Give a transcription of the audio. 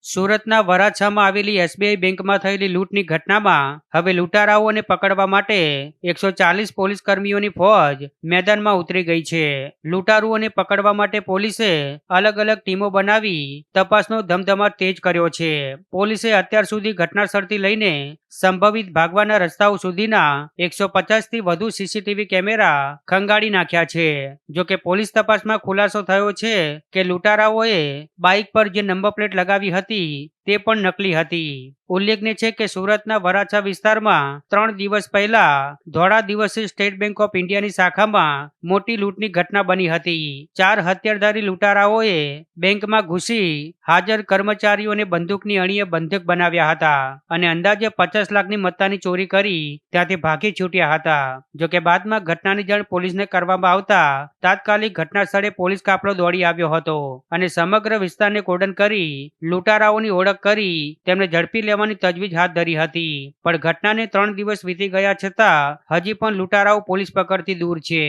સુરતના વરાછામાં આવેલી એસબીઆઈ બેંકમાં થયેલી લૂંટની ઘટનામાં હવે લૂંટારાઓને પકડવા માટે 140 પોલીસ કર્મીઓની ફોજ મેદાનમાં ઉતરી ગઈ છે. લૂંટારુઓને પકડવા માટે પોલીસે અલગ અલગ ટીમો બનાવી તપાસનો ધમધમાટ તેજ કર્યો છે. પોલીસે અત્યાર સુધી ઘટનાસ્થળથી લઈને સંભવિત ભાગવાના રસ્તાઓ સુધીના 150 થી વધુ સીસીટીવી કેમેરા ખંગાળી નાખ્યા છે. જોકે પોલીસ તપાસમાં ખુલાસો થયો છે કે લૂંટારાઓએ બાઇક પર જે નંબર પ્લેટ લગાવી હતી તે પણ નકલી હતી. ઉલ્લેખનીય છે કે સુરતના વરાછા વિસ્તારમાં 3 દિવસ પહેલા ધોળા દિવસે સ્ટેટ બેંક ઓફ ઇન્ડિયાની શાખામાં મોટી લૂંટની ઘટના બની હતી. 4 હથિયારધારી લૂંટારાઓએ બેંકમાં ઘૂસી હાજર કર્મચારીઓને બંદૂકની અણીએ બંધક બનાવ્યા હતા અને અંદાજે 50 લાખની મત્તાની ચોરી કરી ત્યાંથી ભાગી છૂટ્યા હતા. જોકે બાદમાં ઘટનાની જાણ પોલીસને કરવામાં આવતા તાત્કાલિક ઘટના સ્થળે પોલીસ કાફલો દોડી આવ્યો હતો અને સમગ્ર વિસ્તારને કોર્ડન કરી લૂંટારાઓની ઓળખ કરી તેમને ઝડપી લેવાની તજવીજ હાથ ધરી હતી. પણ ઘટનાને 3 દિવસ વીતી ગયા છતાં હજી પણ લૂંટારાઓ પોલીસ પકડથી દૂર છે.